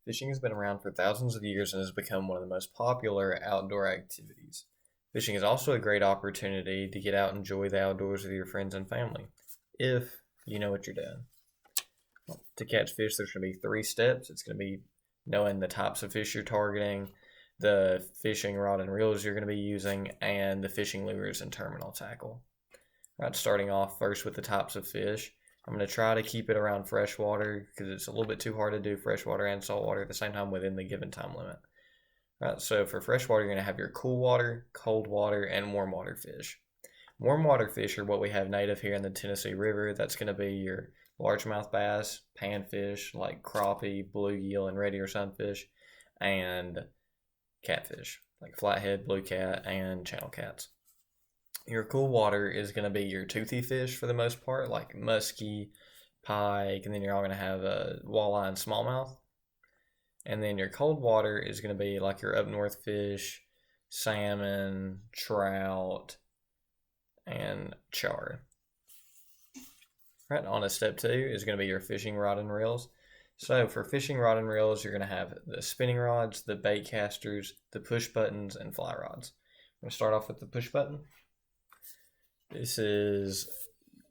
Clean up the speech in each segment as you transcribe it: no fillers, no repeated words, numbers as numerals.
Fishing has been around for thousands of years and has become one of the most popular outdoor activities. Fishing is also a great opportunity to get out and enjoy the outdoors with your friends and family, if you know what you're doing. To catch fish, there's going to be 3 steps. It's going to be knowing the types of fish you're targeting, the fishing rod and reels you're going to be using, and the fishing lures and terminal tackle. All right, starting off first with the types of fish. I'm going to try to keep it around freshwater because it's a little bit too hard to do freshwater and saltwater at the same time within the given time limit. All right, so for freshwater, you're going to have your cool water, cold water, and warm water fish. Warm water fish are what we have native here in the Tennessee River. That's going to be your largemouth bass, panfish like crappie, bluegill, and red ear sunfish, and catfish like flathead, blue cat, and channel cats. Your cool water is going to be your toothy fish for the most part, like muskie, pike, and then you're all going to have a walleye and smallmouth. And then your cold water is going to be like your up north fish, salmon, trout, and char. Right, on to step 2 is going to be your fishing rod and reels. So for fishing rod and reels, you're going to have the spinning rods, the bait casters, the push buttons, and fly rods. I'm going to start off with the push button. This is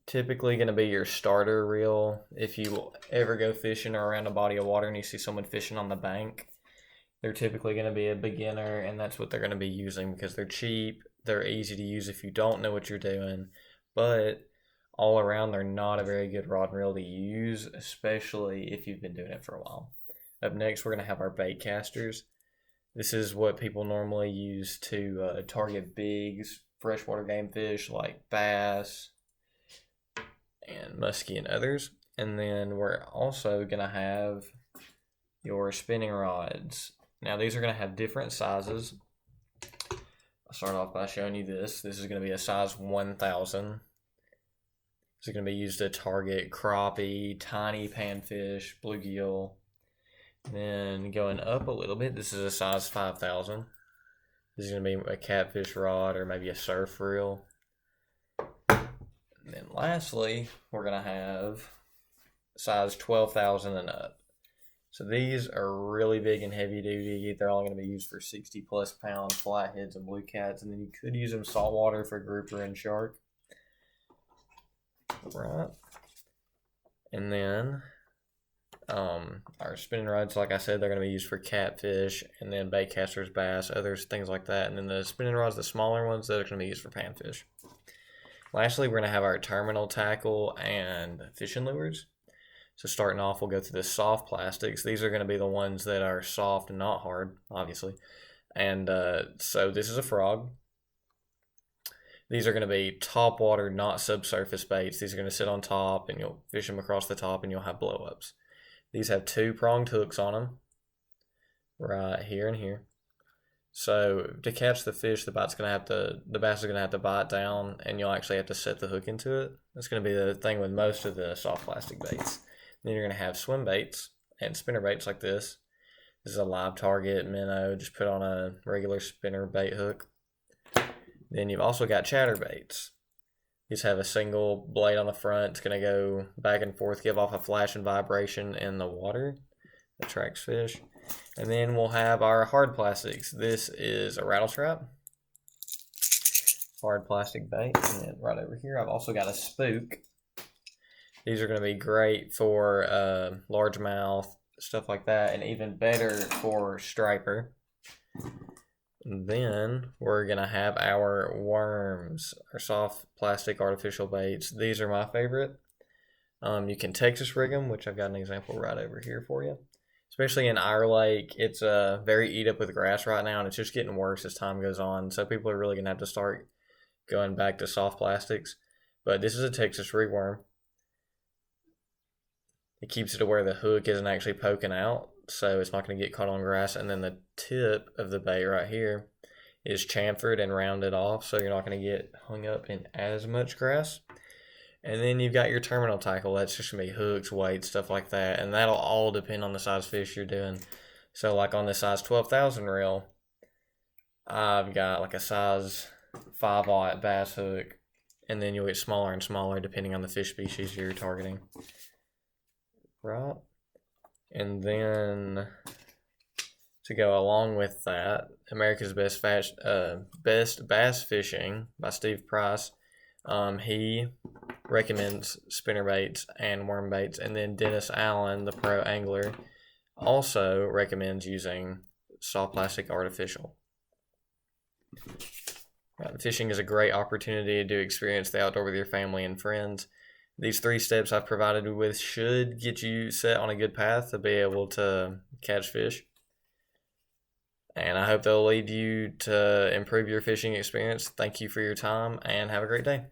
typically going to be your starter reel. If you ever go fishing or around a body of water and you see someone fishing on the bank, they're typically going to be a beginner, and that's what they're going to be using because they're cheap, they're easy to use if you don't know what you're doing, but all around they're not a very good rod and reel to use, especially if you've been doing it for a while. Up next, we're going to have our bait casters. This is what people normally use to target big freshwater game fish like bass and muskie and others. And then we're also going to have your spinning rods. Now these are going to have different sizes. I'll start off by showing you this. This is going to be a size 1000. This is going to be used to target crappie, tiny panfish, bluegill. Then going up a little bit, this is a size 5000. This is going to be a catfish rod or maybe a surf reel. And then lastly, we're going to have size 12,000 and up. So these are really big and heavy duty. They're all going to be used for 60 plus pound flatheads and blue cats. And then you could use them saltwater for grouper and shark. Right. And then our spinning rods, like I said, they're going to be used for catfish, and then bait casters, bass, others, things like that. And then the spinning rods, the smaller ones, that are going to be used for panfish. Lastly, we're going to have our terminal tackle and fishing lures. So starting off, we'll go through the soft plastics. These are going to be the ones that are soft and not hard, obviously. And so this is a frog. These are going to be top water, not subsurface baits. These are going to sit on top, and you'll fish them across the top, and you'll have blow-ups. These have 2 pronged hooks on them, right here and here. So to catch the fish, the bass is going to have to bite down, and you'll actually have to set the hook into it. That's going to be the thing with most of the soft plastic baits. Then you're going to have swim baits and spinner baits like this. This is a live target minnow, just put on a regular spinner bait hook. Then you've also got chatter baits. These have a single blade on the front. It's going to go back and forth, give off a flash and vibration in the water. Attracts fish. And then we'll have our hard plastics. This is a rattle trap. Hard plastic bait. And then right over here, I've also got a spook. These are going to be great for largemouth, stuff like that, and even better for striper. Then we're going to have our worms, our soft plastic artificial baits. These are my favorite. You can Texas rig them, which I've got an example right over here for you. Especially in our lake, it's very eat up with grass right now, and it's just getting worse as time goes on. So people are really going to have to start going back to soft plastics. But this is a Texas rig worm. It keeps it to where the hook isn't actually poking out, so it's not going to get caught on grass. And then the tip of the bait right here is chamfered and rounded off, so you're not going to get hung up in as much grass. And then you've got your terminal tackle. That's just going to be hooks, weights, stuff like that. And that'll all depend on the size fish you're doing. So like on this size 12,000 reel, I've got like a size 5/0 bass hook. And then you'll get smaller and smaller depending on the fish species you're targeting. Right. And then To go along with that, America's Best Bass Fishing by Steve Price. He recommends spinner baits and worm baits, and then Dennis Allen, the pro angler, also recommends using soft plastic artificial. Fishing is a great opportunity to experience the outdoor with your family and friends. These 3 steps I've provided you with should get you set on a good path to be able to catch fish. And I hope they'll lead you to improve your fishing experience. Thank you for your time and have a great day.